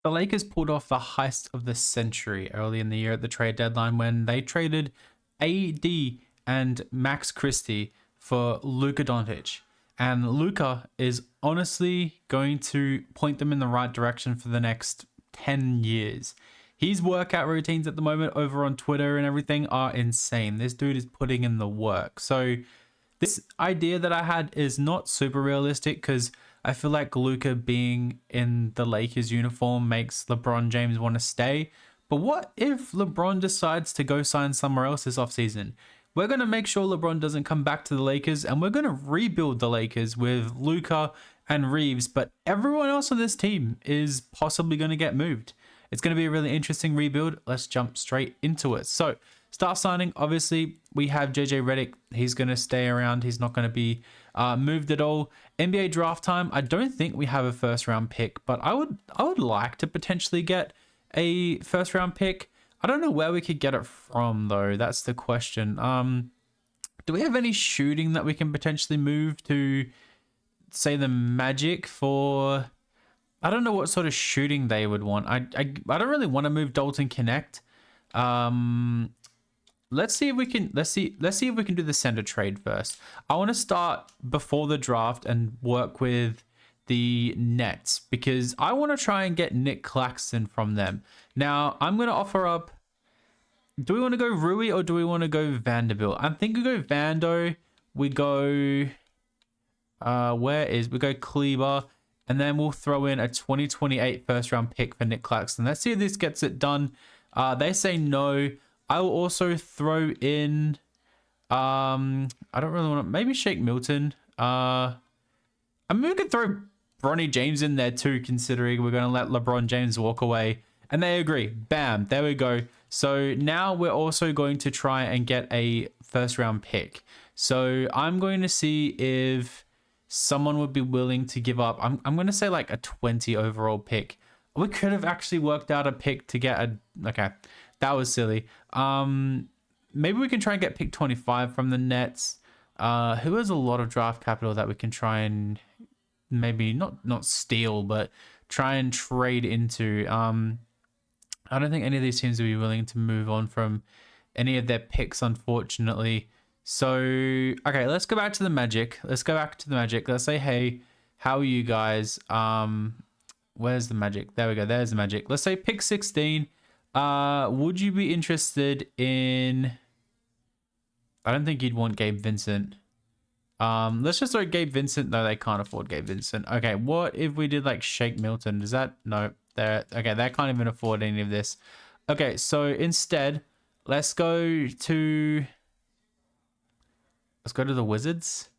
The Lakers pulled off the heist of the century early in the year at the trade deadline when they traded AD and Max Christie for Luka Doncic. And Luka is honestly going to point them in the right direction for the next 10 years. His workout routines at the moment over on Twitter and everything are insane. This dude is putting in the work. So this idea that I had is not super realistic because I feel like Luka being in the Lakers uniform makes LeBron James want to stay. But what if LeBron decides to go sign somewhere else this offseason? We're going to make sure LeBron doesn't come back to the Lakers, and we're going to rebuild the Lakers with Luka and Reeves, but everyone else on this team is possibly going to get moved. It's going to be a really interesting rebuild. Let's jump straight into it. So, star signing, obviously, we have JJ Redick. He's going to stay around. He's not going to be moved at all. NBA draft time, I don't think we have a first round pick, but I would like to potentially get a first round pick. I don't know where we could get it from though. That's the question. Do we have any shooting that we can potentially move to, say, the Magic for? I don't know what sort of shooting they would want. I don't really want to move Dalton Connect. Let's see if we can do the center trade first. I want to start before the draft and work with the Nets because I want to try and get Nick Claxton from them. Now, I'm going to offer up, do we want to go Rui or do we want to go Vanderbilt? I think we go Vando. We go, we go Kleber, and then we'll throw in a 2028 first round pick for Nick Claxton. Let's see if this gets it done. They say no. I will also throw in, I don't really want to, maybe Shake Milton. I mean, we could throw Bronny James in there too, considering we're going to let LeBron James walk away. And they agree. Bam. There we go. So now we're also going to try and get a first round pick. So I'm going to see if someone would be willing to give up. I'm going to say like a 20 overall pick. We could have actually worked out a pick to get a... Okay, that was silly. Maybe we can try and get pick 25 from the Nets. Who has a lot of draft capital that we can try and maybe not steal, but try and trade into. I don't think any of these teams will be willing to move on from any of their picks, unfortunately. So, okay, let's go back to the Magic. Let's say, hey, how are you guys? Where's the Magic? There we go. There's the Magic. Let's say pick 16. Would you be interested in... I don't think you'd want Gabe Vincent. Let's just throw Gabe Vincent. No, they can't afford Gabe Vincent. Okay, what if we did like Shake Milton? Does that... No. Okay, they can't even afford any of this. Okay, so instead, let's go to the Wizards.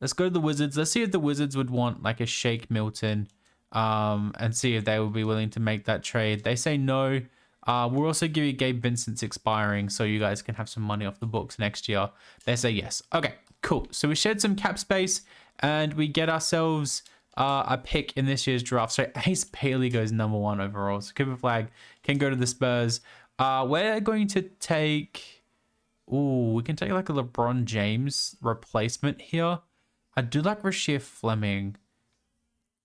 Let's see if the Wizards would want like a Shake Milton, and see if they would be willing to make that trade. They say no. We'll also give you Gabe Vincent's expiring, so you guys can have some money off the books next year. They say yes. Okay, cool. So we shed some cap space, and we get ourselves a pick in this year's draft. So Ace Bailey goes number 1 overall. So Cooper Flag can go to the Spurs. We're going to take... Ooh, we can take like a LeBron James replacement here. I do like Rasheer Fleming.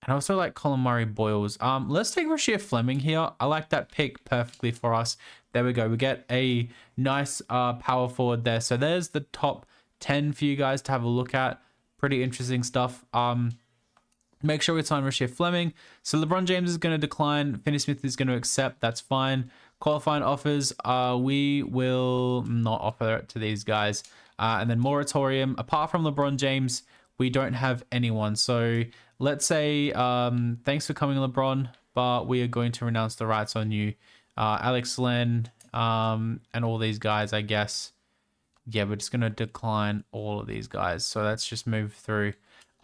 And I also like Colin Murray Boyles. Let's take Rasheer Fleming here. I like that pick perfectly for us. There we go. We get a nice power forward there. So there's the top 10 for you guys to have a look at. Pretty interesting stuff. Make sure we sign Rasheer Fleming. So LeBron James is going to decline. Finney-Smith is going to accept. That's fine. Qualifying offers, we will not offer it to these guys. And then moratorium. Apart from LeBron James, we don't have anyone. So let's say thanks for coming, LeBron, but we are going to renounce the rights on you. Alex Len and all these guys, I guess. Yeah, we're just going to decline all of these guys. So let's just move through.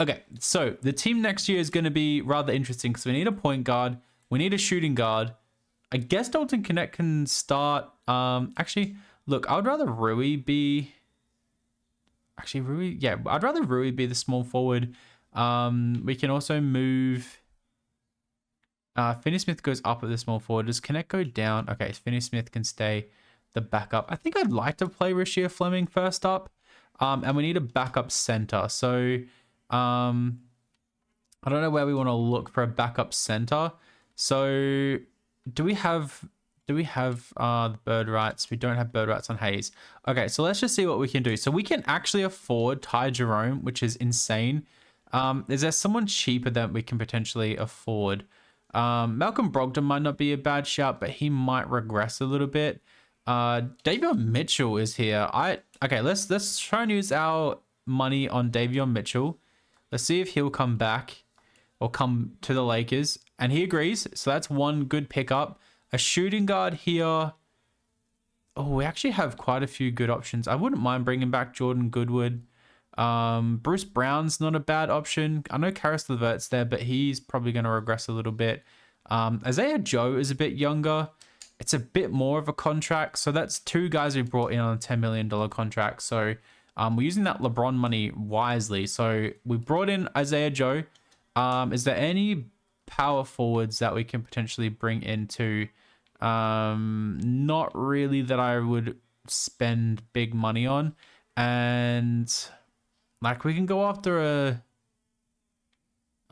Okay, so the team next year is going to be rather interesting because we need a point guard. We need a shooting guard. I guess Dalton Connect can start. Actually, look, I would rather Rui be... Actually, Rui... Yeah, I'd rather Rui be the small forward. We can also move... Finney-Smith goes up at the small forward. Does Connect go down? Okay, Finney-Smith can stay the backup. I think I'd like to play Rasheer Fleming first up. And we need a backup center. So... I don't know where we want to look for a backup center. So do we have the bird rights? We don't have bird rights on Hayes. Okay, so let's just see what we can do. So we can actually afford Ty Jerome, which is insane. Is there someone cheaper that we can potentially afford? Malcolm Brogdon might not be a bad shout, but he might regress a little bit. Davion Mitchell is here. Okay, let's try and use our money on Davion Mitchell. Let's see if he'll come back or come to the Lakers. And he agrees. So that's one good pickup. A shooting guard here. Oh, we actually have quite a few good options. I wouldn't mind bringing back Jordan Goodwood. Bruce Brown's not a bad option. I know Karis LeVert's there, but he's probably going to regress a little bit. Isaiah Joe is a bit younger. It's a bit more of a contract. So that's two guys we brought in on a $10 million contract. So we're using that LeBron money wisely. So we brought in Isaiah Joe. Is there any power forwards that we can potentially bring into? Not really that I would spend big money on. And like we can go after a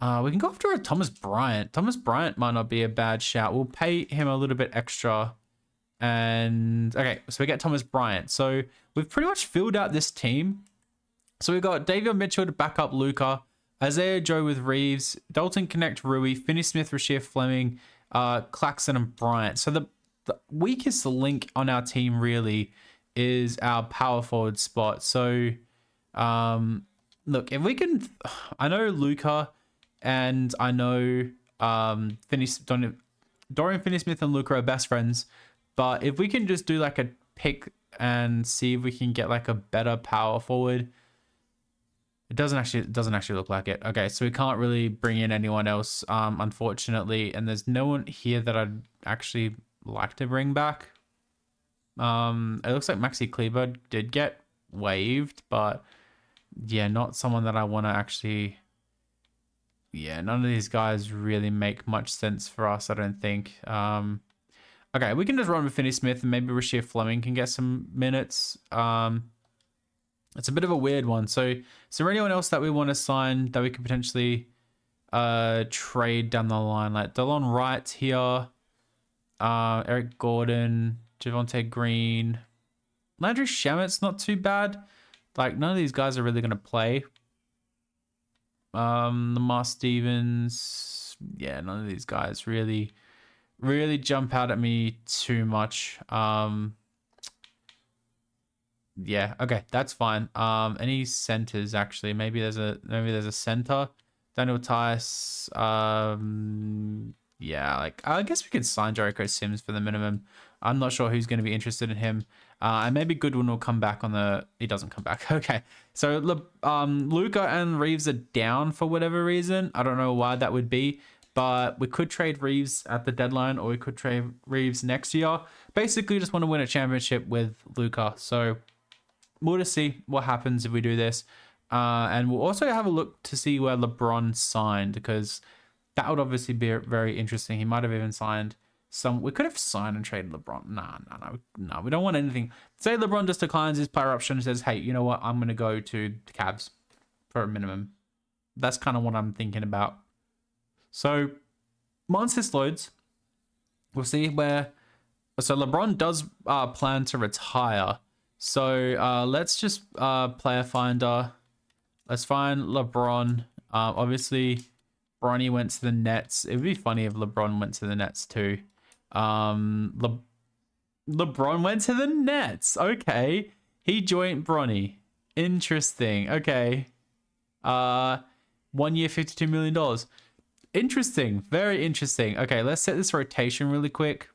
Thomas Bryant. Thomas Bryant might not be a bad shout. We'll pay him a little bit extra. And okay, so we get Thomas Bryant. So we've pretty much filled out this team. So we've got Davion Mitchell to back up Luka, Isaiah Joe with Reeves, Dalton Connect Rui, Finney-Smith, Rasheer Fleming, Claxton and Bryant. So the weakest link on our team really is our power forward spot. So look, if we can, I know Luka and I know Dorian Finney-Smith and Luka are best friends, but if we can just do like a pick and see if we can get like a better power forward. It doesn't actually look like it. Okay, so we can't really bring in anyone else, unfortunately, and there's no one here that I'd actually like to bring back. It looks like Maxi Kleber did get waived, but yeah, not someone that I want to actually. Yeah, none of these guys really make much sense for us, I don't think. Okay, we can just run with Finney-Smith and maybe Rasheer Fleming can get some minutes. It's a bit of a weird one. So is there anyone else that we want to sign that we could potentially trade down the line? Like Delon Wright here, Eric Gordon, Javonte Green, Landry Shamet's not too bad. Like none of these guys are really going to play. Lamar Stevens, yeah, none of these guys really jump out at me too much. Yeah, okay, that's fine. Any centers actually? Maybe there's a center. Daniel Tice. Yeah, like I guess we could sign Jericho Sims for the minimum. I'm not sure who's going to be interested in him. And maybe Goodwin will come back on the. He doesn't come back. Okay, so Luka and Reeves are down for whatever reason. I don't know why that would be, but we could trade Reeves at the deadline, or we could trade Reeves next year. Basically, just want to win a championship with Luka. So we'll just see what happens if we do this. And we'll also have a look to see where LeBron signed, because that would obviously be very interesting. He might have even signed some. We could have signed and traded LeBron. No. We don't want anything. Say LeBron just declines his player option and says, hey, you know what? I'm going to go to the Cavs for a minimum. That's kind of what I'm thinking about. So once this loads, we'll see where. So LeBron does plan to retire. So let's just player finder. Let's find LeBron. Obviously, Bronny went to the Nets. It would be funny if LeBron went to the Nets too. LeBron went to the Nets. Okay. He joined Bronny. Interesting. Okay. 1 year, $52 million. Interesting. Very interesting. Okay, let's set this rotation really quick.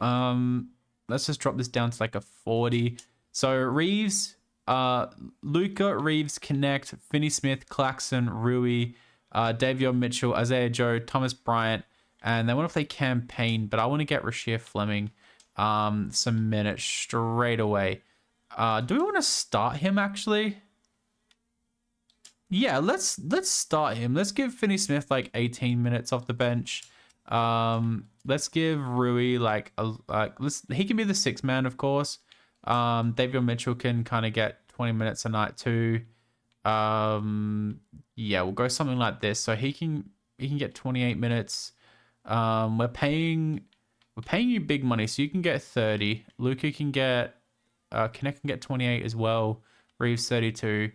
Let's just drop this down to like a 40. So Reeves, Luka, Reeves, Connect, Finney-Smith, Claxton, Rui, Davion Mitchell, Isaiah Joe, Thomas Bryant, and they want to play campaign, but I want to get Rasheer Fleming some minutes straight away. Do we want to start him actually? Yeah, let's start him. Let's give Finney-Smith like 18 minutes off the bench. Let's give Rui he can be the sixth man, of course. Davion Mitchell can kind of get 20 minutes a night too. Yeah, we'll go something like this. So he can get 28 minutes. We're paying you big money, so you can get 30. Luka can get Connect can get 28 as well. Reeves 32.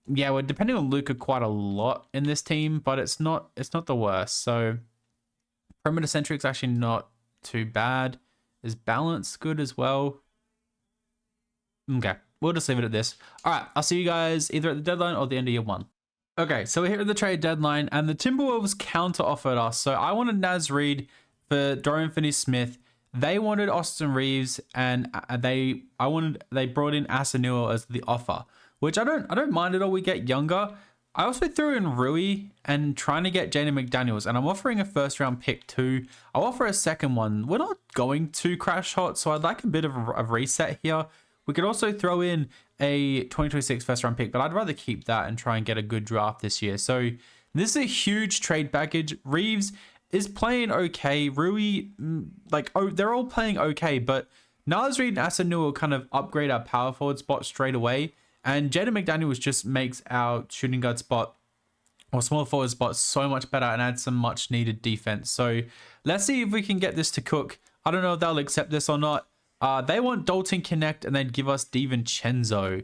Yeah, we're depending on Luka quite a lot in this team, but it's not the worst. So perimeter centric's actually not too bad. Is balance good as well? Okay, we'll just leave it at this. All right, I'll see you guys either at the deadline or the end of year one. Okay, so we're here at the trade deadline, and the Timberwolves counter offered us. So I wanted Naz Reid for Dorian Finney-Smith. They wanted Austin Reeves, and they brought in Asanua as the offer, which I don't mind at all. We get younger. I also threw in Rui and trying to get Jaden McDaniels, and I'm offering a first round pick too. I'll offer a second one. We're not going to crash hot, so I'd like a bit of a reset here. We could also throw in a 2026 first round pick, but I'd rather keep that and try and get a good draft this year. So this is a huge trade package. Reeves is playing okay. Rui, they're all playing okay, but Naz Reid and Asanua kind of upgrade our power forward spot straight away. And Jaden McDaniels just makes our shooting guard spot or small forward spot so much better and adds some much needed defense. So let's see if we can get this to cook. I don't know if they'll accept this or not. They want Dalton Connect and then give us DiVincenzo.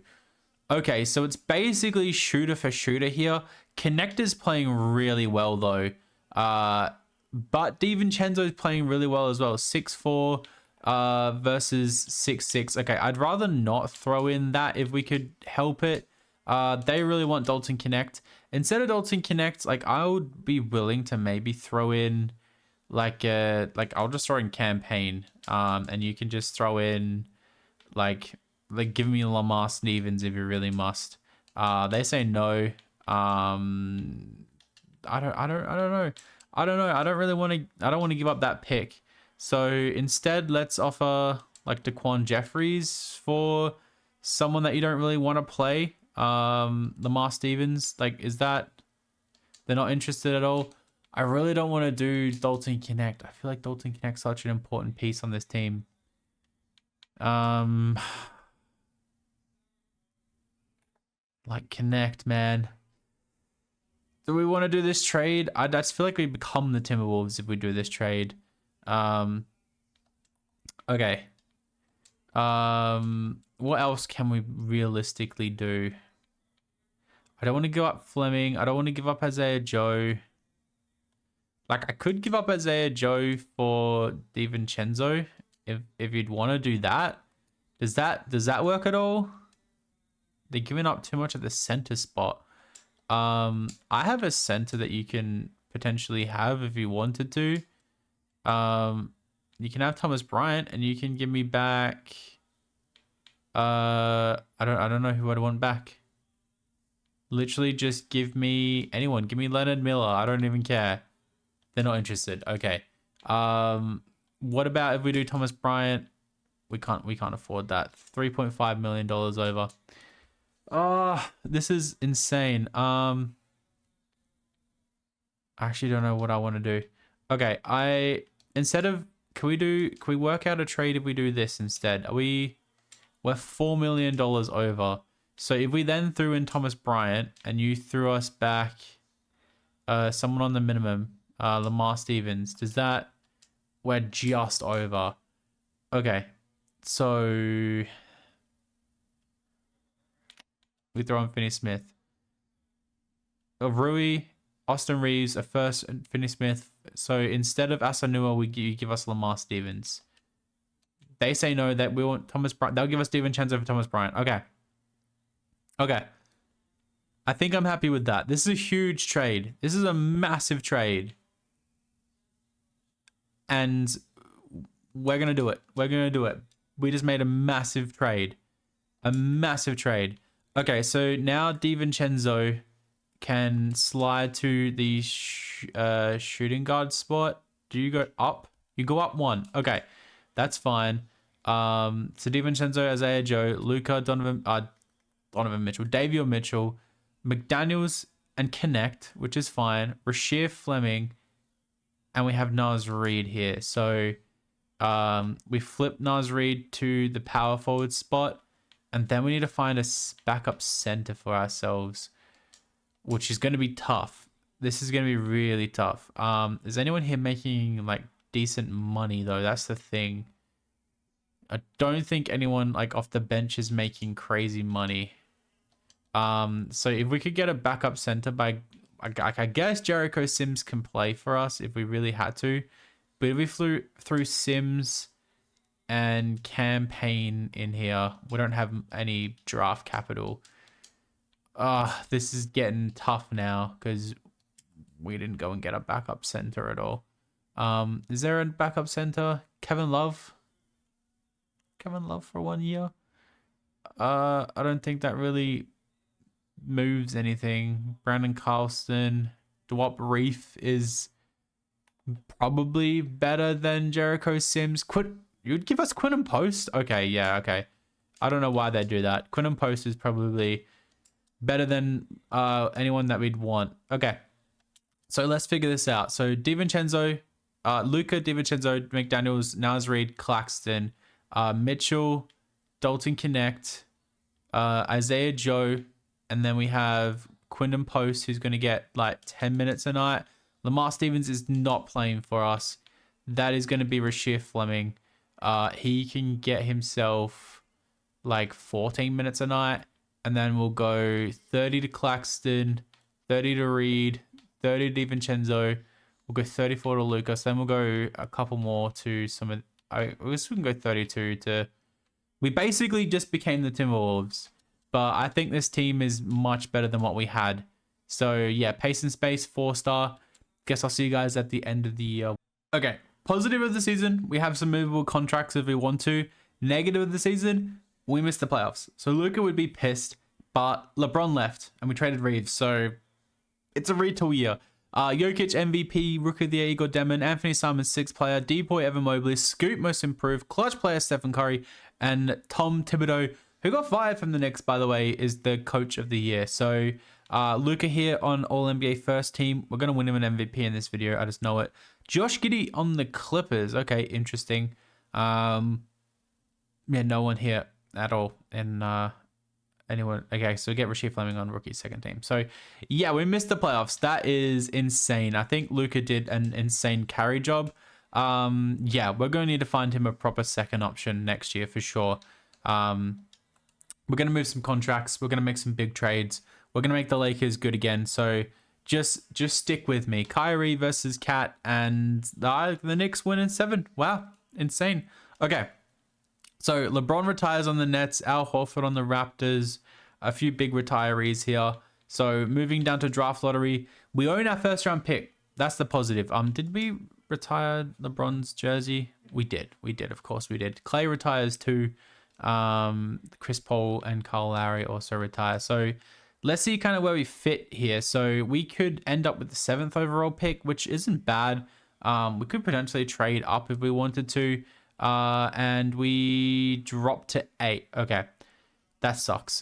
Okay, so it's basically shooter for shooter here. Connect is playing really well though. But DiVincenzo is playing really well as well. 6'4". Versus 6'6". Okay, I'd rather not throw in that if we could help it. They really want Dalton Connect. Instead of Dalton Connect, like I would be willing to maybe throw in like I'll just throw in Campaign. And you can just throw in like give me Lamar Stevens if you really must. They say no. I don't know. I don't want to give up that pick. So instead, let's offer like Daquan Jeffries for someone that you don't really want to play. Lamar Stevens, is that they're not interested at all? I really don't want to do Dalton Connect. I feel like Dalton Connect's such an important piece on this team. Connect, man. Do we want to do this trade? I just feel like we become the Timberwolves if we do this trade. Okay. What else can we realistically do? I don't want to give up Fleming. I don't want to give up Isaiah Joe. I could give up Isaiah Joe for DiVincenzo if you'd want to do that. Does that work at all? They're giving up too much at the center spot. I have a center that you can potentially have if you wanted to. You can have Thomas Bryant, and you can give me back. I don't know who I'd want back. Literally, just give me anyone. Give me Leonard Miller. I don't even care. They're not interested. Okay. What about if we do Thomas Bryant? We can't afford that. $3.5 million over. This is insane. I actually don't know what I want to do. Okay, can we work out a trade if we do this instead? We're $4 million over. So if we then threw in Thomas Bryant and you threw us back someone on the minimum, Lamar Stevens, we're just over. Okay, so we throw in Finney-Smith. Rui, Austin Reeves, a first, and Finney-Smith. So instead of Asanua, you give us Lamar Stevens. They say no, that we want Thomas Bryant. They'll give us DiVincenzo for Thomas Bryant. Okay. Okay. I think I'm happy with that. This is a huge trade. This is a massive trade. And we're going to do it. We're going to do it. We just made a massive trade. A massive trade. Okay, so now DiVincenzo can slide to the shooting guard spot. Do you go up? You go up one. Okay, that's fine. So DiVincenzo, Isaiah Joe, Luka, Donovan Mitchell, Davion Mitchell, McDaniels, and Connect, which is fine. Rasheer Fleming, and we have Naz Reid here. So we flip Naz Reid to the power forward spot, and then we need to find a backup center for ourselves, which is going to be tough. This is going to be really tough. Is anyone here making like decent money though? That's the thing. I don't think anyone like off the bench is making crazy money. So if we could get a backup center by, I guess Jericho Sims can play for us if we really had to. But if we flew through Sims and campaign in here, we don't have any draft capital. This is getting tough now because we didn't go and get a backup center at all. Is there a backup center? Kevin Love? Kevin Love for 1 year? I don't think that really moves anything. Brandon Carlston. Dwop Reef is probably better than Jericho Sims. You'd give us Quinn and Post? Okay, yeah, okay. I don't know why they do that. Quinn and Post is probably better than anyone that we'd want. Okay. So let's figure this out. So DiVincenzo, Luka, DiVincenzo, McDaniels, Naz Reid, Claxton, Mitchell, Dalton Connect, Isaiah Joe, and then we have Quindon Post, who's going to get like 10 minutes a night. Lamar Stevens is not playing for us. That is going to be Rashir Fleming. He can get himself like 14 minutes a night. And then we'll go 30 to Claxton, 30 to Reed, 30 to DiVincenzo. We'll go 34 to Lucas. Then we'll go a couple more to some of... I guess we can go 32 to... We basically just became the Timberwolves. But I think this team is much better than what we had. So yeah, pace and space, 4-star. Guess I'll see you guys at the end of the year. Okay, positive of the season, we have some movable contracts if we want to. Negative of the season, we missed the playoffs. So Luka would be pissed, but LeBron left and we traded Reeves. So it's a retool year. Jokic MVP, Rookie of the Year Igor Demon, Anthony Simon 6th player, D-Boy Evan Mobley, Scoot most improved, clutch player Stephen Curry, and Tom Thibodeau, who got fired from the Knicks, by the way, is the coach of the year. So Luka here on All-NBA first team. We're going to win him an MVP in this video. I just know it. Josh Giddey on the Clippers. Okay, interesting. Yeah, no one here at all. And anyone? Okay, so we get Rasheed Fleming on rookie second team. So yeah, we missed the playoffs. That is insane. I think Luka did an insane carry job. Yeah, we're going to need to find him a proper second option next year for sure. We're going to move some contracts. We're going to make some big trades. We're going to make the Lakers good again. So just stick with me. Kyrie versus Cat, and the Knicks win in 7. Wow, insane. Okay, so LeBron retires on the Nets. Al Horford on the Raptors. A few big retirees here. So moving down to draft lottery, we own our first round pick. That's the positive. Did we retire LeBron's jersey? We did. Of course we did. Clay retires too. Chris Paul and Kyle Lowry also retire. So let's see kind of where we fit here. So we could end up with the 7th overall pick, which isn't bad. We could potentially trade up if we wanted to. And we drop to 8. Okay, that sucks.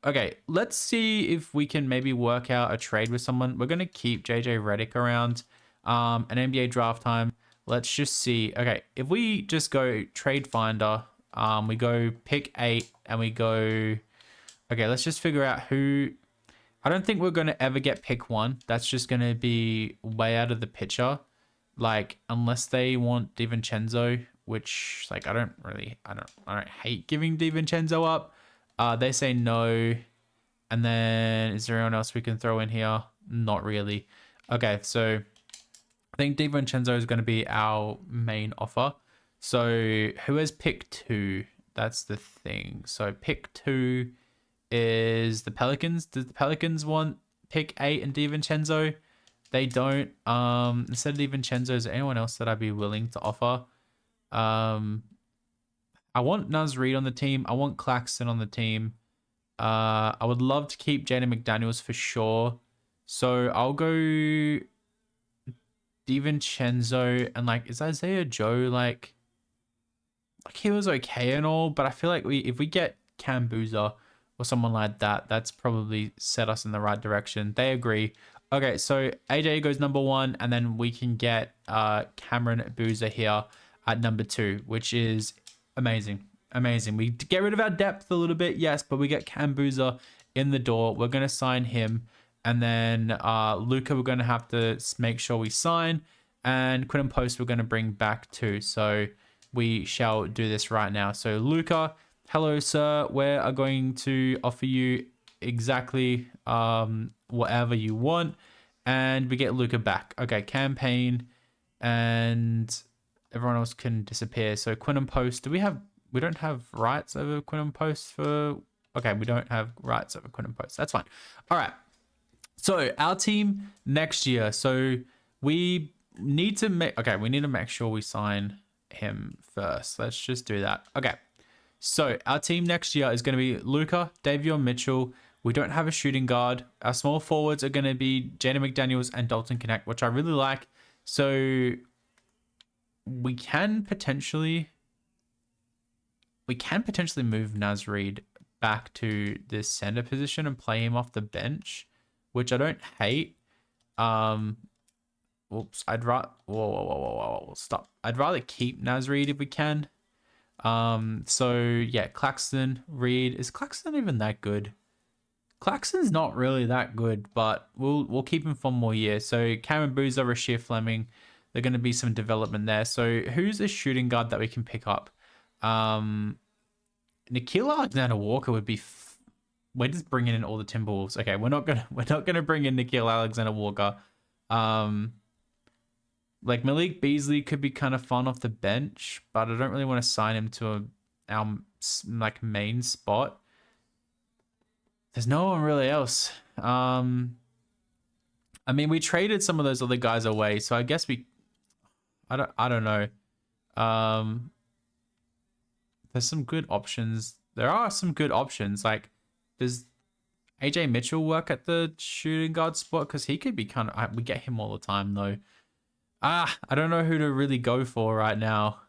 Okay, let's see if we can maybe work out a trade with someone. We're gonna keep JJ Redick around. An NBA draft time. Let's just see. Okay, if we just go trade finder, we go pick 8 and we go... Okay, let's just figure out who... I don't think we're going to ever get pick 1. That's just going to be way out of the picture. Like, unless they want DiVincenzo, which, like, I don't hate giving DiVincenzo up. They say no. And then, is there anyone else we can throw in here? Not really. Okay, so I think DiVincenzo is going to be our main offer. So who has pick 2? That's the thing. So pick 2 is the Pelicans. Does the Pelicans want pick 8 and DiVincenzo? They don't. Instead of DiVincenzo, is there anyone else that I'd be willing to offer? I want Naz Reid on the team. I want Claxton on the team. I would love to keep Jaden McDaniels for sure. So I'll go DiVincenzo, and like, is Isaiah Joe like he was okay and all, but I feel like if we get Cam Boozer or someone like that, that's probably set us in the right direction. They agree. Okay, so AJ goes number 1, and then we can get Cameron Boozer here at number 2, which is amazing. Amazing. We get rid of our depth a little bit, yes, but we get Cam Boozer in the door. We're going to sign him. And then Luca, we're going to have to make sure we sign. And Quinn and Post, we're going to bring back too. So we shall do this right now. So Luca, hello, sir. We are going to offer you exactly whatever you want. And we get Luca back. Okay, campaign. And everyone else can disappear. So Quinn and Post, we don't have rights over Quinn and Post for... Okay, we don't have rights over Quinn and Post. That's fine. All right. So our team next year. So we need to make... Okay, we need to make sure we sign him first. Let's just do that. Okay. So our team next year is going to be Luca, Davion Mitchell. We don't have a shooting guard. Our small forwards are going to be Jaden McDaniels and Dalton Connect, which I really like. So we can potentially move Naz Reid back to this center position and play him off the bench, which I don't hate. Whoops, I'd rather... Whoa, stop. I'd rather keep Naz Reid if we can. So yeah, Claxton, Reid. Is Claxton even that good? Claxton's not really that good, but we'll keep him for more years. So Cameron Boozer, Rashir Fleming, there's going to be some development there. So who's a shooting guard that we can pick up? Nikhil Alexander-Walker would be... We're just bringing in all the Timberwolves. Okay, we're not gonna bring in Nikhil Alexander-Walker. Like Malik Beasley could be kind of fun off the bench, but I don't really want to sign him to our like main spot. There's no one really else. I mean, we traded some of those other guys away, so I guess I don't know. There's some good options. There are some good options. Like, does AJ Mitchell work at the shooting guard spot? Because he could be kind of... We get him all the time, though. I don't know who to really go for right now.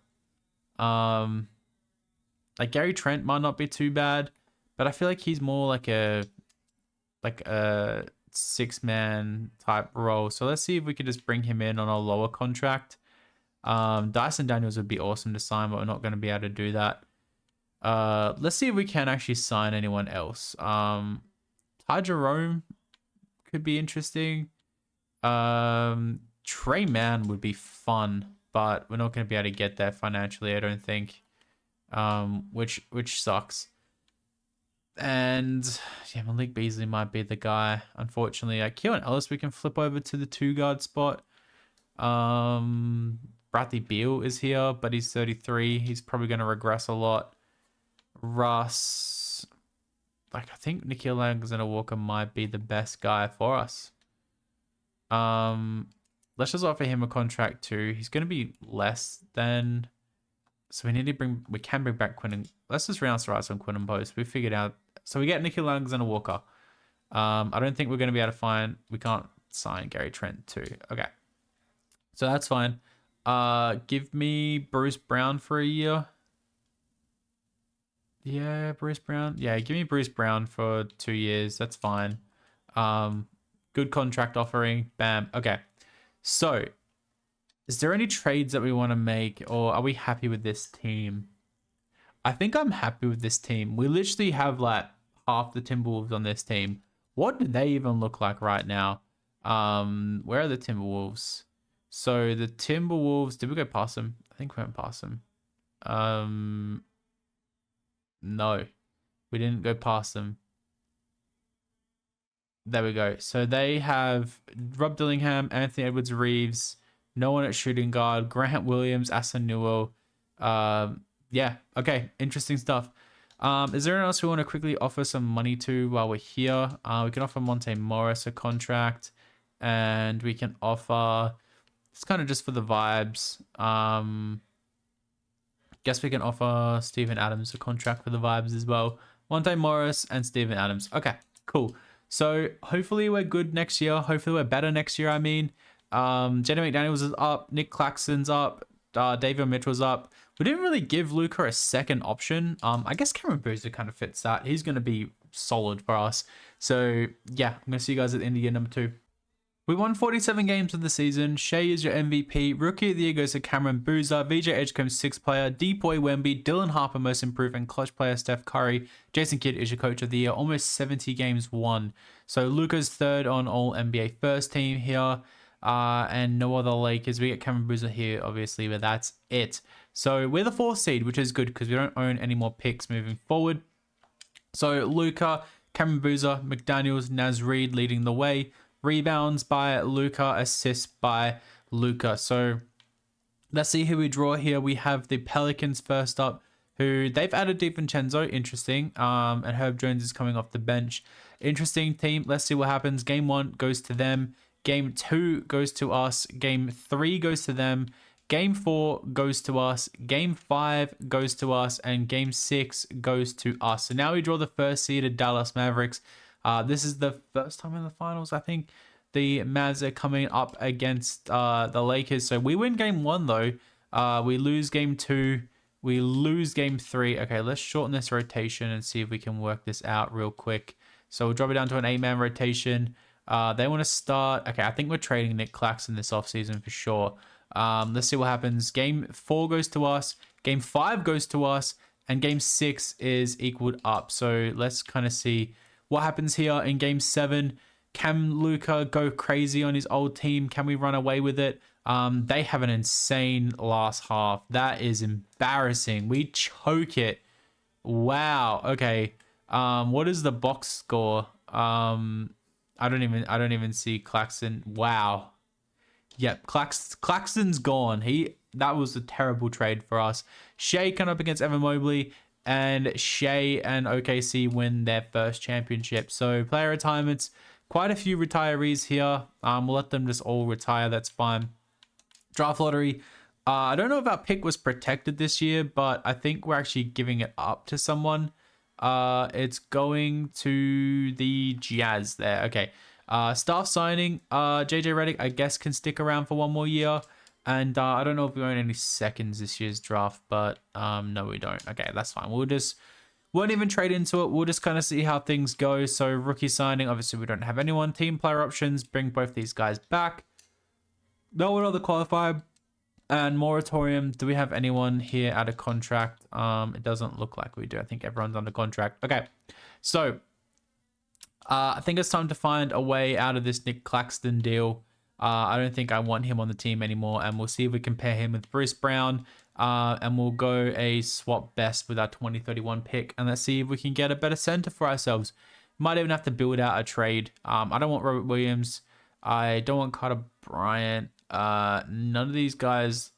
Like Gary Trent might not be too bad, but I feel like he's more like a 6-man type role. So let's see if we could just bring him in on a lower contract. Dyson Daniels would be awesome to sign, but we're not going to be able to do that. Let's see if we can actually sign anyone else. Ty Jerome could be interesting. Trey Mann would be fun, but we're not going to be able to get there financially, I don't think. Which sucks. And yeah, Malik Beasley might be the guy, unfortunately. Keelan Ellis, we can flip over to the 2-guard spot. Bradley Beal is here, but he's 33. He's probably going to regress a lot. Russ, like, I think Nikhil Alexander-Walker might be the best guy for us. Let's just offer him a contract too. He's going to be less than... So we can bring back Quinn and... Let's just renounce the rights on Quinn and Post. We figured out... So we get Nikhil Alexander-Walker. I don't think we're going to be able to find... We can't sign Gary Trent too. Okay. So that's fine. Give me Bruce Brown for a year. Yeah, Bruce Brown. Yeah, give me Bruce Brown for 2 years. That's fine. Good contract offering. Bam. Okay. So, is there any trades that we want to make, or are we happy with this team? I think I'm happy with this team. We literally have like half the Timberwolves on this team. What do they even look like right now? Where are the Timberwolves? So the Timberwolves, did we go past them? I think we went past them. No, we didn't go past them. There we go. So they have Rob Dillingham, Anthony Edwards-Reeves, no one at shooting guard, Grant Williams, Asa Newell. Yeah, okay, interesting stuff. Is there anyone else we want to quickly offer some money to while we're here? We can offer Monte Morris a contract, and we can offer... It's kind of just for the vibes. Guess we can offer Steven Adams a contract for the vibes as well. Monte Morris and Steven Adams. Okay, cool. So hopefully we're good next year. Hopefully we're better next year, I mean. Jaden McDaniels is up. Nick Claxton's up. Davion Mitchell's up. We didn't really give Luca a second option. I guess Cameron Boozer kind of fits that. He's going to be solid for us. So yeah, I'm going to see you guys at the end of year number 2. We won 47 games of the season. Shea is your MVP. Rookie of the Year goes to Cameron Boozer. VJ Edgecombe, 6th player. Depoy Wemby. Dylan Harper, most improved. And clutch player Steph Curry. Jason Kidd is your Coach of the Year. Almost 70 games won. So Luka's 3rd on all NBA first team here. And no other Lakers. We get Cameron Boozer here, obviously, but that's it. So we're the 4th seed, which is good because we don't own any more picks moving forward. So Luka, Cameron Boozer, McDaniels, Naz Reid leading the way. Rebounds by Luka, assists by Luka. So let's see who we draw here. We have the Pelicans first up, who they've added DiVincenzo, interesting. And Herb Jones is coming off the bench. Interesting team. Let's see what happens. Game 1 goes to them. Game 2 goes to us. Game 3 goes to them. Game 4 goes to us. Game 5 goes to us. And Game 6 goes to us. So now we draw the first seeded Dallas Mavericks. This is the first time in the finals, I think. The Mavs are coming up against the Lakers. So we win game 1, though. We lose game 2. We lose game 3. Okay, let's shorten this rotation and see if we can work this out real quick. So we'll drop it down to an 8-man rotation. They want to start. Okay, I think we're trading Nick Claxton this offseason for sure. Let's see what happens. Game 4 goes to us. Game 5 goes to us. And game 6 is equaled up. So let's kind of see what happens here in game 7. Can Luka go crazy on his old team? Can we run away with it? They have an insane last half. That is embarrassing. We choke it. Wow. Okay. What is the box score? I don't even see Claxton. Wow. Yep, Claxton's gone. That was a terrible trade for us. Shea come up against Evan Mobley, and Shea and OKC win their first championship. So player retirements, quite a few retirees here. We'll let them just all retire. That's fine. Draft lottery. I don't know if our pick was protected this year, but I think we're actually giving it up to someone. It's going to the Jazz there. Okay. Staff signing, JJ Redick, I guess, can stick around for 1 more year. And I don't know if we own any seconds this year's draft, but no, we don't. Okay, that's fine. Won't even trade into it. We'll just kind of see how things go. So rookie signing, obviously we don't have anyone. Team player options, bring both these guys back. No one other qualified. And moratorium, do we have anyone here out of contract? It doesn't look like we do. I think everyone's under contract. Okay, so I think it's time to find a way out of this Nick Claxton deal. I don't think I want him on the team anymore. And we'll see if we can pair him with Bruce Brown. And we'll go a swap best with our 2031 pick. And let's see if we can get a better center for ourselves. Might even have to build out a trade. I don't want Robert Williams. I don't want Carter Bryant. None of these guys.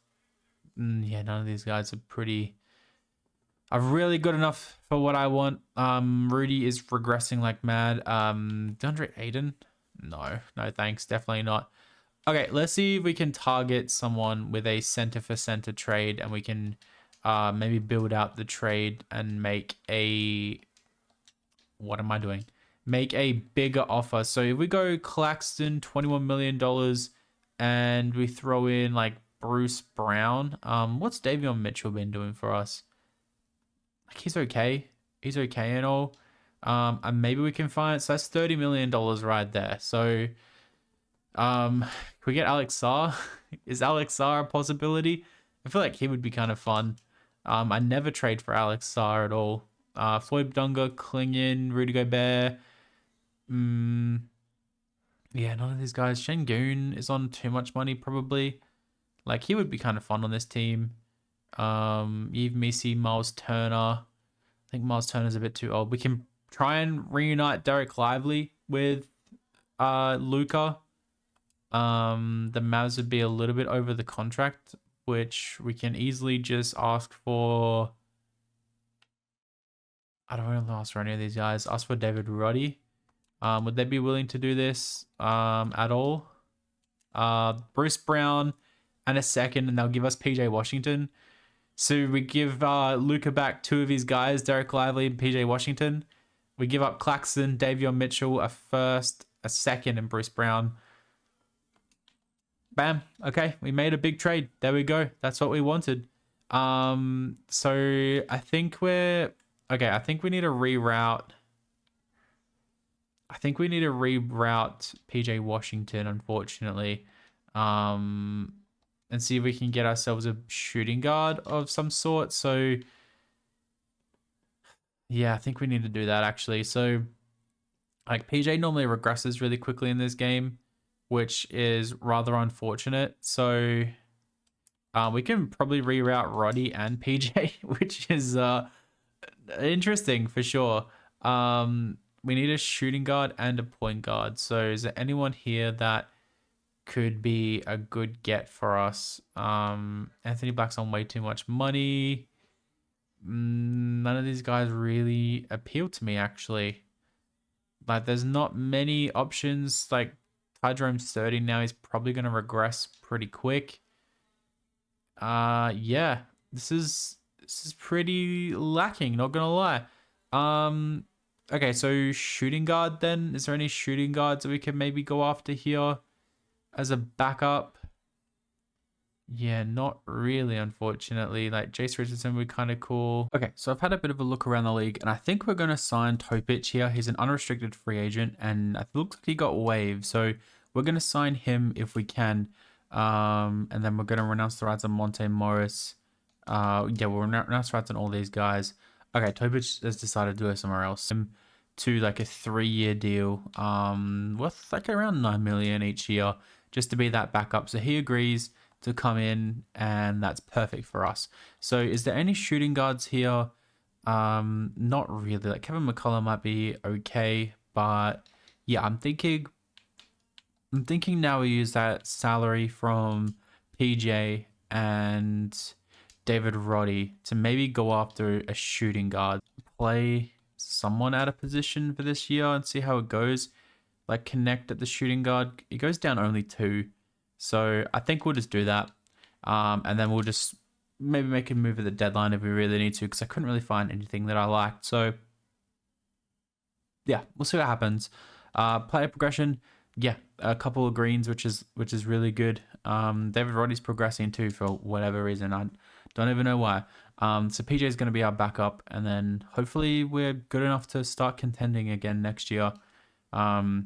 None of these guys are really good enough for what I want. Rudy is regressing like mad. DeAndre Ayton? No, thanks. Definitely not. Okay, let's see if we can target someone with a center for center trade, and we can maybe build out the trade and make a... What am I doing? Make a bigger offer. So if we go Claxton, $21 million, and we throw in like Bruce Brown. What's Davion Mitchell been doing for us? Like, he's okay. He's okay and all. And maybe we can find... So that's $30 million right there. So, can we get Alex Sarr? Is Alex Sarr a possibility? I feel like he would be kind of fun. I never trade for Alex Sarr at all. Floyd Dunga, Klingon, Rudy Gobert. Yeah, none of these guys. Şengün is on too much money, probably. Like, he would be kind of fun on this team. Yves Missy, Miles Turner. I think Miles Turner's a bit too old. We can try and reunite Derek Lively with Luka. The Mavs would be a little bit over the contract, which we can easily just ask for. I don't want to ask for any of these guys. Ask for David Roddy. Would they be willing to do this at all? Bruce Brown and a second, and they'll give us PJ Washington. So we give Luka back 2 of his guys, Derek Lively and PJ Washington. We give up Claxton, Davion Mitchell, a first, a second, and Bruce Brown. Bam. Okay, we made a big trade. There we go. That's what we wanted. So I think we're... Okay, I think we need to reroute. I think we need to reroute PJ Washington, unfortunately, and see if we can get ourselves a shooting guard of some sort. So, yeah, I think we need to do that actually. So, like PJ normally regresses really quickly in this game, which is rather unfortunate. So, we can probably reroute Roddy and PJ, which is interesting for sure. We need a shooting guard and a point guard. So is there anyone here that could be a good get for us? Anthony Black's on way too much money. None of these guys really appeal to me actually. Like there's not many options. Like Ty Jerome's 30 now. He's probably gonna regress pretty quick. Yeah, this is pretty lacking, not gonna lie. Okay, so shooting guard then. Is there any shooting guards that we can maybe go after here as a backup? Yeah, not really, unfortunately. Like Jace Richardson would be kind of cool. Okay, so I've had a bit of a look around the league, and I think we're gonna sign Topic here. He's an unrestricted free agent, and it looks like he got waived. So we're gonna sign him if we can. And then we're gonna renounce the rights on Monte Morris. Yeah, we'll renounce the rights on all these guys. Okay, Topic has decided to go somewhere else. To like a 3-year deal, worth like around 9 million each year, just to be that backup. So he agrees to come in, and that's perfect for us. So is there any shooting guards here? Not really. Like Kevin McCullough might be okay, but yeah, I'm thinking now we use that salary from PJ and David Roddy to maybe go after a shooting guard, play someone out of position for this year and see how it goes. Like connect at the shooting guard. It goes down only 2. So I think we'll just do that. And then we'll just maybe make a move at the deadline if we really need to, because I couldn't really find anything that I liked. So yeah, we'll see what happens. Player progression, yeah, a couple of greens, which is really good. David Roddy's progressing too for whatever reason. I don't even know why. So PJ is going to be our backup, and then hopefully we're good enough to start contending again next year. I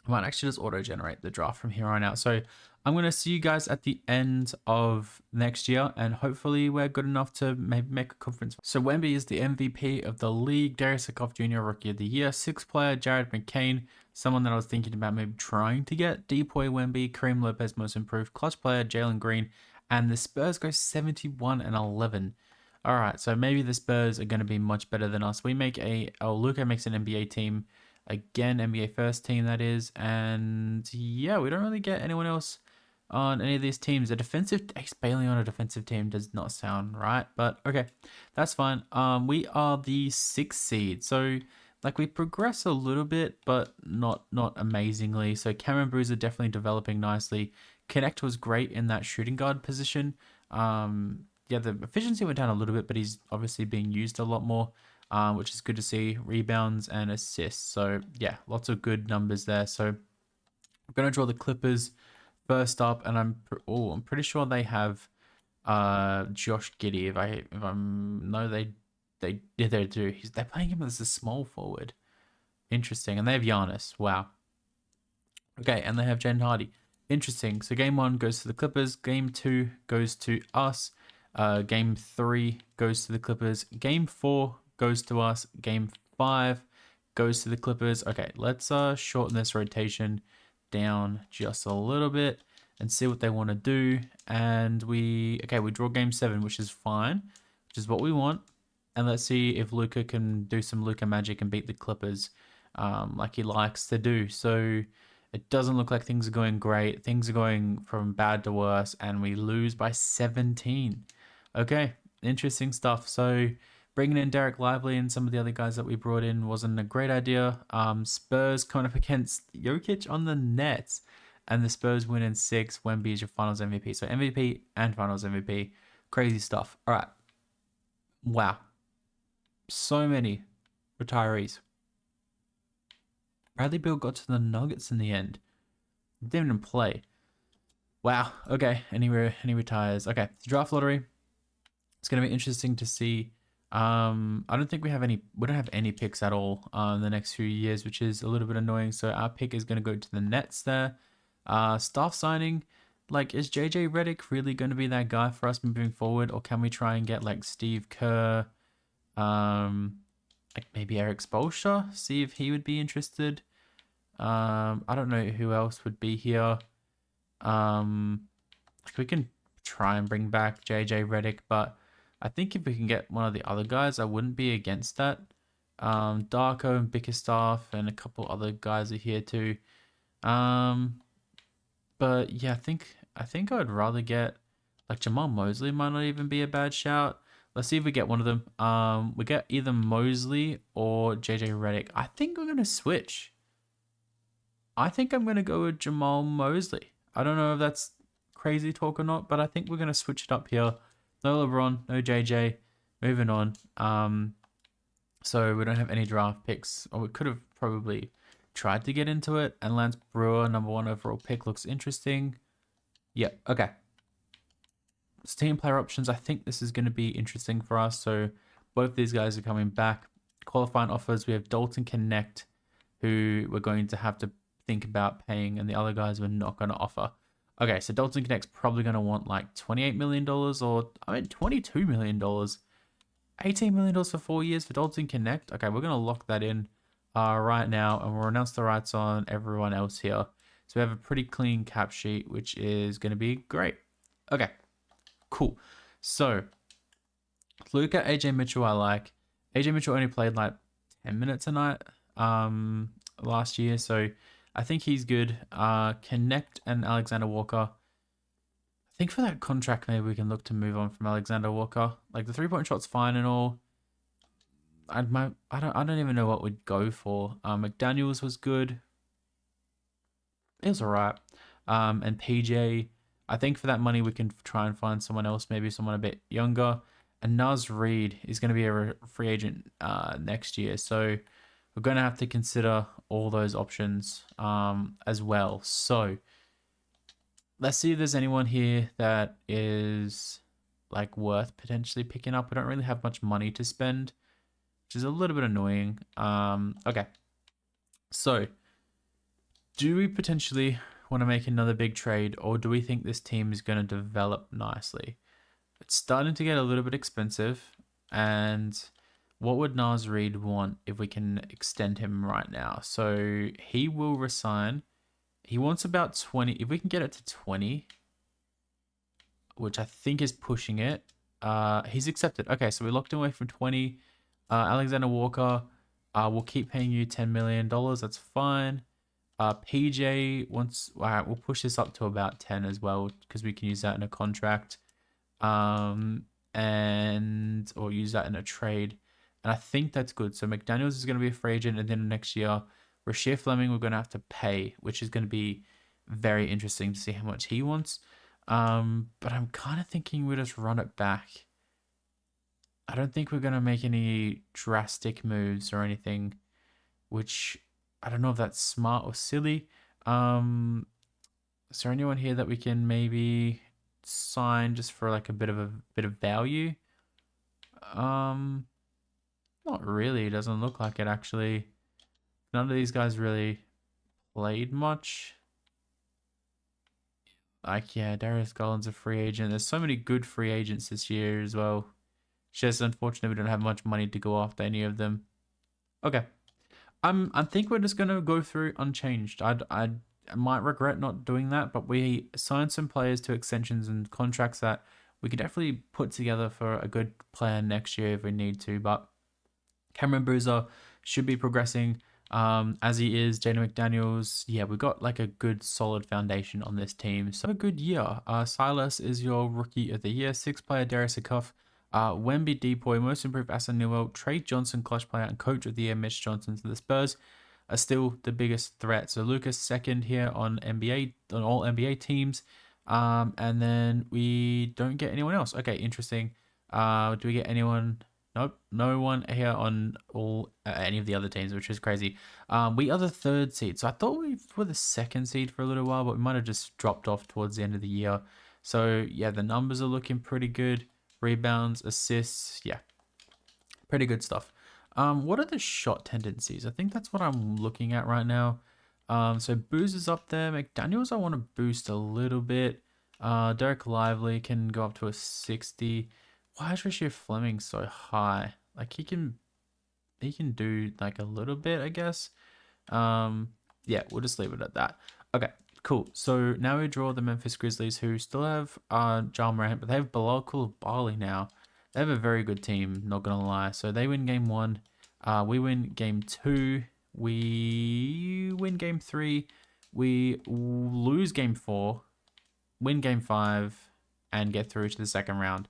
might actually just auto-generate the draft from here on out. So I'm going to see you guys at the end of next year, and hopefully we're good enough to maybe make a conference. So Wemby is the MVP of the league. Darius Sikoff Jr. Rookie of the Year. 6th player, Jared McCain. Someone that I was thinking about maybe trying to get. Depoy Wemby. Kareem Lopez, most improved. Clutch player, Jalen Green. And the Spurs go 71-11. All right, so maybe the Spurs are going to be much better than us. We make Luka makes an NBA team. Again, NBA first team, that is. And yeah, we don't really get anyone else on any of these teams. A defensive Ace Bailey on a defensive team does not sound right, but okay, that's fine. We are the 6th seed, so like we progress a little bit, but not amazingly. So Cameron Bruiser definitely developing nicely. Connect was great in that shooting guard position. Yeah, the efficiency went down a little bit, but he's obviously being used a lot more. Which is good to see. Rebounds and assists. So yeah, lots of good numbers there. So I'm gonna draw the Clippers first up, and I'm pretty sure they have Josh Giddey. If I'm no, they do. They're playing him as a small forward. Interesting, and they have Giannis. Wow. Okay, and they have Jaden Hardy. Interesting. So game 1 goes to the Clippers. Game 2 goes to us. Game 3 goes to the Clippers. Game 4 goes to us. Game 5 goes to the Clippers. Okay, let's shorten this rotation down just a little bit and see what they want to do. And we draw game 7, which is fine, which is what we want. And let's see if Luka can do some Luka magic and beat the Clippers like he likes to do. So it doesn't look like things are going great. Things are going from bad to worse, and we lose by 17. Okay, interesting stuff. So bringing in Derek Lively and some of the other guys that we brought in wasn't a great idea. Spurs coming up against Jokic on the Nets, and the Spurs win in 6. Wemby is your finals MVP. So MVP and finals MVP. Crazy stuff. All right. Wow. So many retirees. Bradley Beal got to the Nuggets in the end. Didn't even play. Wow. Okay. And he retires. Okay. Draft lottery. It's going to be interesting to see I don't think we don't have any picks at all in the next few years, which is a little bit annoying. So our pick is going to go to the Nets there. Staff signing, like, is JJ Redick really going to be that guy for us moving forward, or can we try and get like Steve Kerr, like maybe Eric Spoelstra, see if he would be interested. I don't know who else would be here. Like we can try and bring back JJ Redick, but I think if we can get one of the other guys, I wouldn't be against that. Darko and Bickerstaff and a couple other guys are here too. But yeah, I think I'd rather get like Jamal Mosley might not even be a bad shout. Let's see if we get one of them. We get either Mosley or JJ Redick. I think we're gonna switch. I think I'm gonna go with Jamal Mosley. I don't know if that's crazy talk or not, but I think we're gonna switch it up here. No LeBron, no JJ. Moving on. So we don't have any draft picks, or we could have probably tried to get into it. And Lance Brewer, number 1 overall pick, looks interesting. Yep. Okay. It's team player options. I think this is going to be interesting for us. So both these guys are coming back. Qualifying offers. We have Dalton Connect, who we're going to have to think about paying, and the other guys we're not going to offer. Okay, so Dalton Connect's probably going to want like $28 million or, I mean, $22 million. $18 million for 4 years for Dalton Connect. Okay, we're going to lock that in right now, and we'll announce the rights on everyone else here. So we have a pretty clean cap sheet, which is going to be great. Okay, cool. So Luka, AJ Mitchell, I like. AJ Mitchell only played like 10 minutes a night last year, so I think he's good. Connect and Alexander Walker. I think for that contract, maybe we can look to move on from Alexander Walker. Like the 3-point shot's fine and all. I don't even know what we'd go for. McDaniels was good. It was alright. And PJ, I think for that money we can try and find someone else, maybe someone a bit younger. And Naz Reid is going to be a free agent next year, so we're going to have to consider all those options as well. So let's see if there's anyone here that is like worth potentially picking up. We don't really have much money to spend, which is a little bit annoying. Okay. So do we potentially want to make another big trade, or do we think this team is going to develop nicely? It's starting to get a little bit expensive, and what would Naz Reid want if we can extend him right now? So he will resign. He wants about 20. If we can get it to 20, which I think is pushing it, he's accepted. Okay, so we locked him away from 20. Alexander Walker, we'll keep paying you $10 million. That's fine. PJ wants, all right, we'll push this up to about 10 as well, because we can use that in a contract. Or use that in a trade. And I think that's good. So McDaniels is going to be a free agent, and then next year, Rasheer Fleming we're going to have to pay, which is going to be very interesting to see how much he wants. But I'm kind of thinking we'll just run it back. I don't think we're going to make any drastic moves or anything, which I don't know if that's smart or silly. Is there anyone here that we can maybe sign just for like a bit of value? Not really. It doesn't look like it actually. None of these guys really played much. Like, yeah, Darius Garland's a free agent. There's so many good free agents this year as well. It's just unfortunate we don't have much money to go after any of them. Okay. I think we're just gonna go through unchanged. I might regret not doing that, but we signed some players to extensions and contracts that we could definitely put together for a good plan next year if we need to. But Cameron Boozer should be progressing as he is. Jaden McDaniels, yeah, we got like a good solid foundation on this team. So a good year. Silas is your rookie of the year. 6th player Darius Akuff. Wemby Depoy, most improved Asa Newell, Trey Johnson, clutch player and coach of the year, Mitch Johnson. To the Spurs are still the biggest threat. So Lucas 2nd here on all NBA teams. And then we don't get anyone else. Okay, interesting. Do we get anyone? Nope, no one here on any of the other teams, which is crazy. We are the 3rd seed. So I thought we were the 2nd seed for a little while, but we might have just dropped off towards the end of the year. So yeah, the numbers are looking pretty good. Rebounds, assists, yeah. Pretty good stuff. What are the shot tendencies? I think that's what I'm looking at right now. So Booz is up there. McDaniels, I want to boost a little bit. Derek Lively can go up to a 60. Why is Rasheed Fleming so high? Like he can do like a little bit, I guess. Yeah, we'll just leave it at that. Okay, cool. So now we draw the Memphis Grizzlies, who still have Ja Morant, but they have Bilal Coulibaly now. They have a very good team, not gonna lie. So they win game 1. We win game 2. We win game 3. We lose game 4. Win game 5, and get through to the second round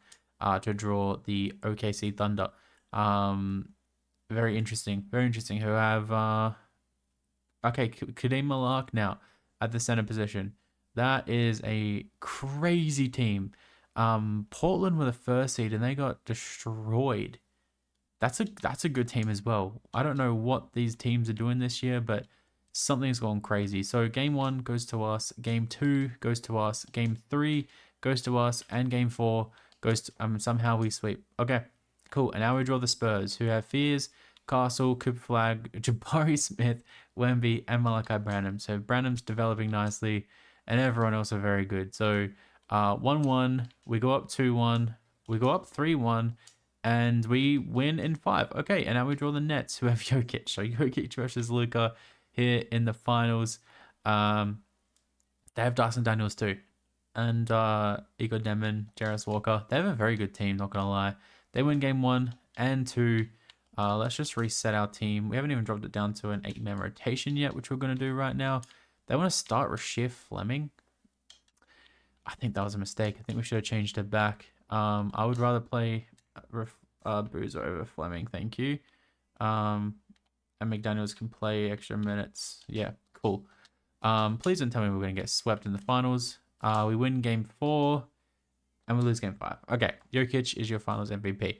to draw the OKC Thunder. Very interesting. Very interesting. Who have okay, Kadeem Malak now at the center position. That is a crazy team. Portland were the first seed and they got destroyed. That's a good team as well. I don't know what these teams are doing this year, but something's gone crazy. So game 1 goes to us, game 2 goes to us, game 3 goes to us, and game 4 goes to somehow we sweep. Okay, cool. And now we draw the Spurs, who have Fears, Castle, Cooper Flag, Jabari Smith, Wemby, and Malachi Branham. So Branham's developing nicely, and everyone else are very good. So 1-1, we go up 2-1, we go up 3-1, and we win in 5. Okay, and now we draw the Nets, who have Jokic. So Jokic versus Luka here in the finals. They have Dyson Daniels too. And Igor Demon, Jarris Walker. They have a very good team, not going to lie. They win game 1 and 2. Let's just reset our team. We haven't even dropped it down to an 8-man rotation yet, which we're going to do right now. They want to start Rasheed Fleming. I think that was a mistake. I think we should have changed it back. I would rather play Boozer over Fleming. Thank you. And McDaniels can play extra minutes. Yeah, cool. Please don't tell me we're going to get swept in the finals. We win game 4 and we lose game 5. Okay, Jokic is your finals MVP.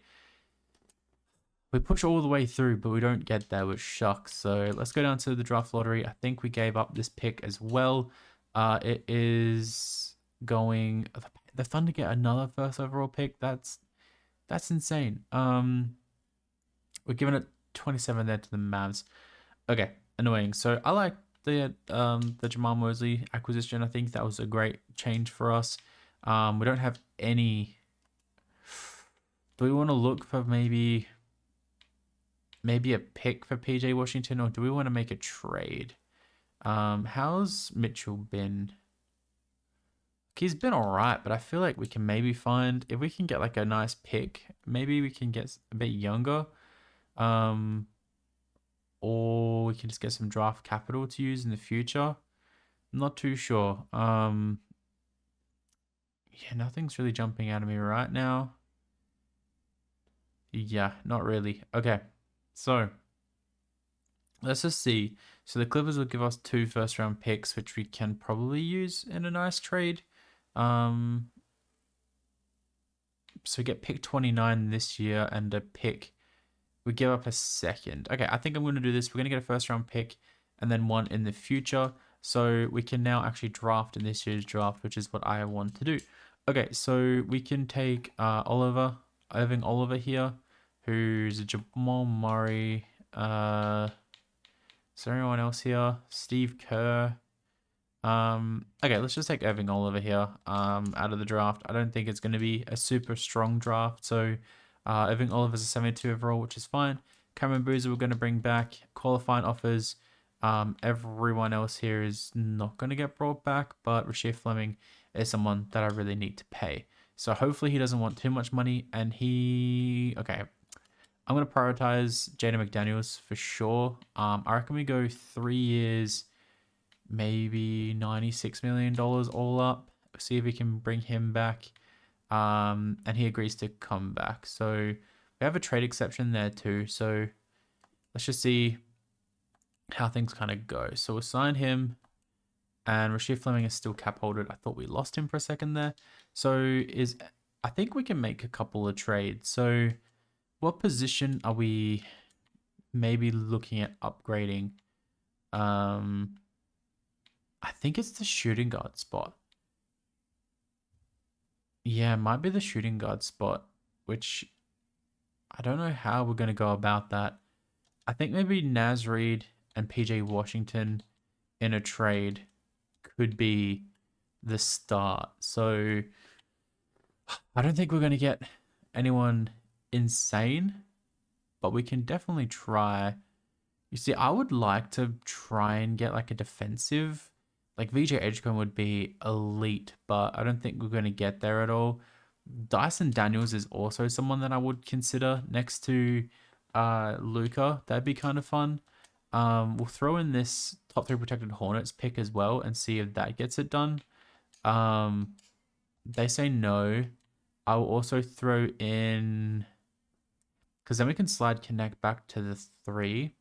We push all the way through, but we don't get there, which shucks. So let's go down to the draft lottery. I think we gave up this pick as well. It is going... The Thunder get another first overall pick. That's insane. We're giving it 27 there to the Mavs. Okay, annoying. So I like the Jamal Mosley acquisition. I think that was a great change for us. We don't have any... Do we want to look for maybe a pick for PJ Washington, or do we want to make a trade? How's Mitchell been? He's been all right, but I feel like we can maybe find, if we can get like a nice pick, maybe we can get a bit younger, or we can just get some draft capital to use in the future. I'm not too sure. Yeah, nothing's really jumping out of me right now. Yeah, not really. Okay, so let's just see. So the Clippers will give us 2 first-round picks, which we can probably use in a nice trade. So we get pick 29 this year and a pick. We give up a second. Okay, I think I'm going to do this. We're going to get a first-round pick and then 1 in the future. So we can now actually draft in this year's draft, which is what I want to do. Okay, so we can take Irving Oliver here, who's Jamal Murray. Is there anyone else here? Steve Kerr. Okay, let's just take Irving Oliver here out of the draft. I don't think it's going to be a super strong draft, so Irving Oliver's a 72 overall, which is fine. Cameron Boozer we're going to bring back. Qualifying offers. Everyone else here is not going to get brought back, but Rasheed Fleming is someone that I really need to pay. So hopefully he doesn't want too much money, and okay, I'm going to prioritize Jaden McDaniels for sure. I reckon we go 3 years, maybe $96 million all up. See if we can bring him back. And he agrees to come back. So we have a trade exception there too. So let's just see how things kind of go. So we'll sign him. And Rasheed Fleming is still cap holder. I thought we lost him for a second there. So I think we can make a couple of trades. So what position are we maybe looking at upgrading? I think it's the shooting guard spot. Yeah, it might be the shooting guard spot, which I I don't know how we're going to go about that. I think maybe Naz Reid and PJ Washington in a trade could be the start. So I don't think we're going to get anyone insane, but we can definitely try. You see, I would like to try and get like a defensive, like VJ Edgecombe would be elite, but I don't think we're going to get there at all. Dyson Daniels is also someone that I would consider next to Luca. That'd be kind of fun. We'll throw in this top 3 protected Hornets pick as well and see if that gets it done. They say no. I will also throw in, because then we can slide connect back to the 3.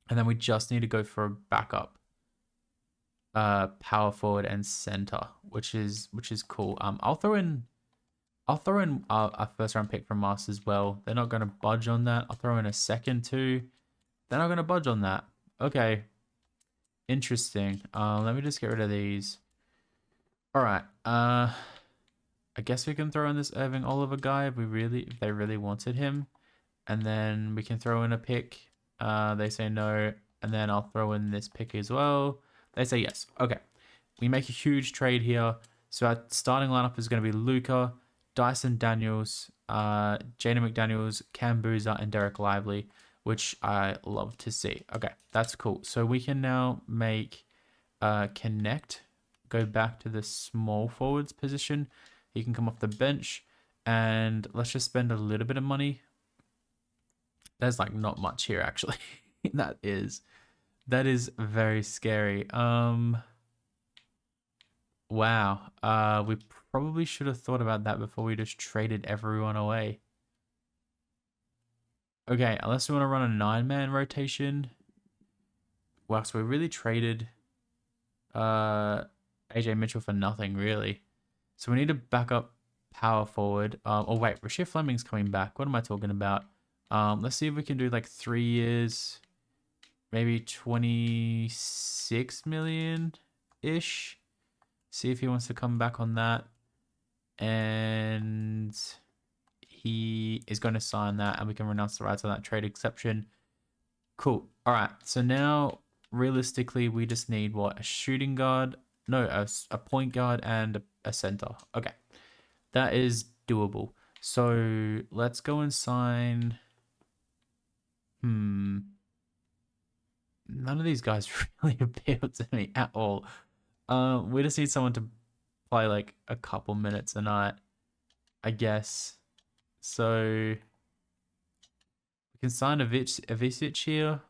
And then we just need to go for a backup power forward and center, which is cool. I'll throw in a first round pick from us as well. They're not going to budge on that. I'll throw in a second too. They're not going to budge on that. Okay. Interesting. Let me just get rid of these. All right. I guess we can throw in this Irving Oliver guy if they really wanted him. And then we can throw in a pick. They say no. And then I'll throw in this pick as well. They say yes. Okay. We make a huge trade here. So our starting lineup is going to be Luca, Dyson Daniels, Jaden McDaniels, Cam Boozer, and Derek Lively, which I love to see. Okay, that's cool. So we can now make Connect go back to the small forwards position. He can come off the bench, and let's just spend a little bit of money. There's like not much here actually. that is very scary. Wow. We probably should have thought about that before we just traded everyone away. Okay, unless we want to run a 9-man rotation. Wow, so we really traded AJ Mitchell for nothing, really. So we need to back up power forward. Oh, wait, Rasheed Fleming's coming back. What am I talking about? Let's see if we can do like 3 years, maybe 26 million-ish. See if he wants to come back on that. And he is going to sign that, and we can renounce the rights on that trade exception. Cool. All right. So now, realistically, we just need what? A shooting guard? No, a point guard and a center. Okay. That is doable. So let's go and sign. None of these guys really appeal to me at all. We just need someone to play like a couple minutes a night, I guess. So we can sign Avicic here,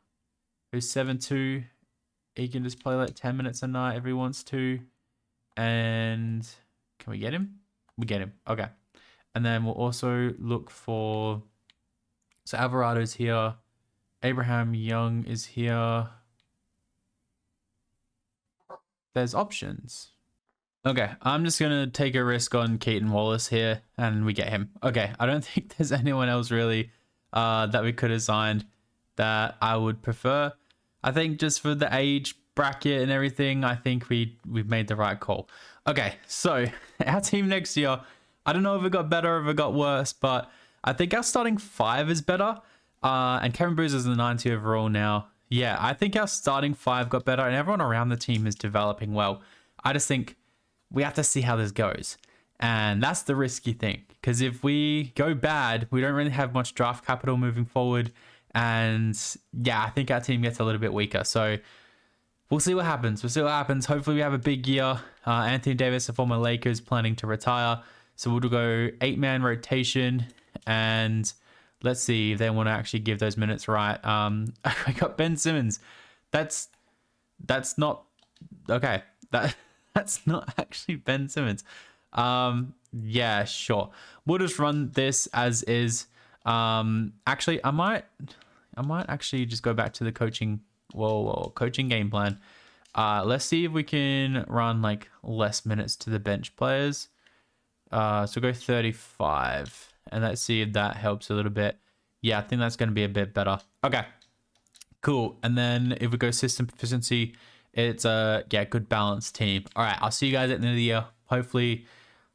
who's 7'2". He can just play like 10 minutes a night if he wants to. And can we get him? We get him. Okay. And then we'll also look for, so Alvarado's here. Abraham Young is here. There's options. Okay, I'm just going to take a risk on Keaton Wallace here, and we get him. Okay, I don't think there's anyone else really that we could have signed that I would prefer. I think just for the age bracket and everything, I think we've made the right call. Okay, so our team next year, I don't know if it got better or if it got worse, but I think our starting 5 is better. And Kevin Boozer is the 90 overall now. Yeah, I think our starting 5 got better, and everyone around the team is developing well. I just think we have to see how this goes. And that's the risky thing. Because if we go bad, we don't really have much draft capital moving forward. And yeah, I think our team gets a little bit weaker. So we'll see what happens. Hopefully we have a big year. Anthony Davis, a former Lakers, planning to retire. So we'll go 8-man rotation. And let's see if they want to actually give those minutes right. I got Ben Simmons. That's not okay. That's not actually Ben Simmons. Yeah, sure. We'll just run this as is. Actually, I might actually just go back to the coaching. Coaching game plan. Let's see if we can run like less minutes to the bench players. So go 35. And let's see if that helps a little bit. Yeah, I think that's going to be a bit better. Okay, cool. And then if we go system proficiency, it's a good balanced team. All right, I'll see you guys at the end of the year. Hopefully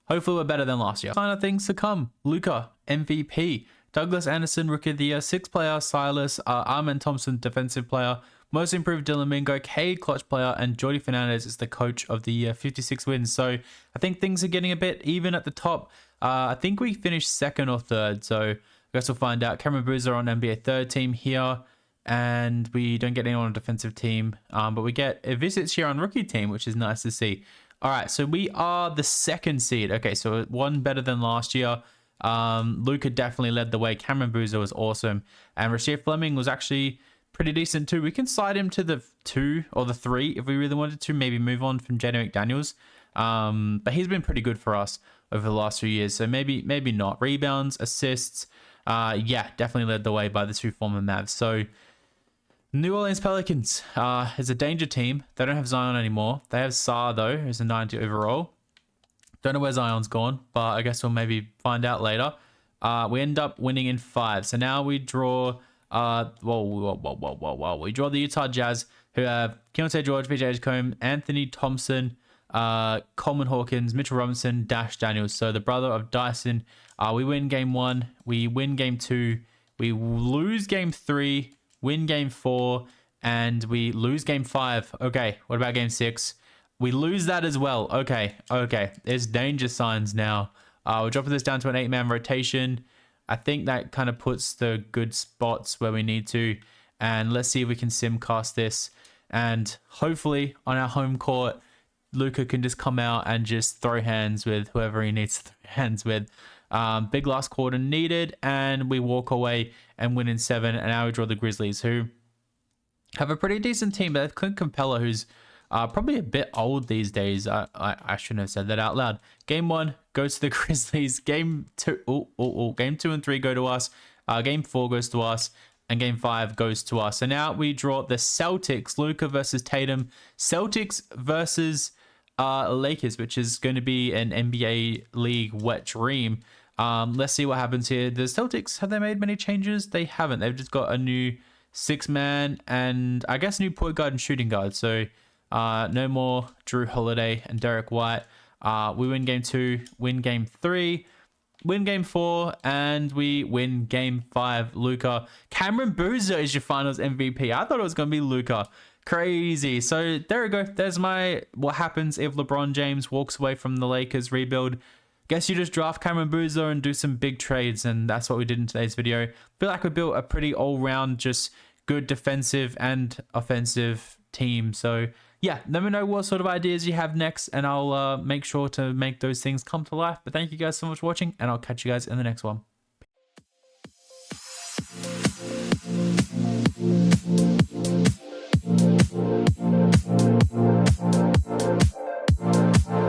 we're better than last year. Sign of things to come. Luca, MVP. Douglas Anderson, Rookie of the Year. Sixth player, Silas. Armin Thompson, Defensive Player. Most Improved, Dylan Mingo. Cade, Clutch Player. And Jordi Fernandez is the Coach of the Year. 56 wins. So I think things are getting a bit even at the top. I think we finished second or third. So I guess we'll find out. Cameron Boozer on NBA third team here. And we don't get anyone on defensive team. But we get a visits here on rookie team, which is nice to see. All right, so we are the second seed. Okay, so one better than last year. Luka definitely led the way. Cameron Boozer was awesome. And Rasheed Fleming was actually pretty decent too. We can slide him to the 2 or the 3 if we really wanted to. Maybe move on from Jaden McDaniels. But he's been pretty good for us over the last few years. So maybe not. Rebounds, assists. Yeah, definitely led the way by the 2 former Mavs. So New Orleans Pelicans is a danger team. They don't have Zion anymore. They have Sarr, though, who's a 90 overall. Don't know where Zion's gone, but I guess we'll maybe find out later. We end up winning in 5. So now we draw... We draw the Utah Jazz, who have Keontae George, VJ Edgecombe, Anthony Thompson, Coleman Hawkins, Mitchell Robinson, Dash Daniels. So the brother of Dyson. We win game 1. We win game 2. We lose game 3. Win game 4, and we lose game 5. Okay, what about game 6? We lose that as well. Okay. There's danger signs now. We're dropping this down to an 8-man rotation. I think that kind of puts the good spots where we need to. And let's see if we can simcast this. And hopefully on our home court, Luka can just come out and just throw hands with whoever he needs to throw hands with. Big last quarter needed, and we walk away and win in 7. And now we draw the Grizzlies, who have a pretty decent team. But Clint Capella, who's probably a bit old these days. I shouldn't have said that out loud. Game 1 goes to the Grizzlies. Game 2, game 2 and 3 go to us. Game 4 goes to us. And game 5 goes to us. So now we draw the Celtics. Luka versus Tatum. Celtics versus Lakers, which is going to be an NBA League wet dream. Let's see what happens here. The Celtics, have they made many changes? They haven't. They've just got a new 6-man and I guess new point guard and shooting guard. So no more Drew Holiday and Derek White. We win game 2, win game 3, win game 4, and we win game 5. Luka. Cameron Boozer is your finals MVP. I thought it was going to be Luka. Crazy. So there we go. There's my what happens if LeBron James walks away from the Lakers rebuild. Guess you just draft Cameron Boozer and do some big trades, and that's what we did in today's video. Feel like we built a pretty all-round, just good defensive and offensive team. So yeah, let me know what sort of ideas you have next, and I'll make sure to make those things come to life. But thank you guys so much for watching, and I'll catch you guys in the next one.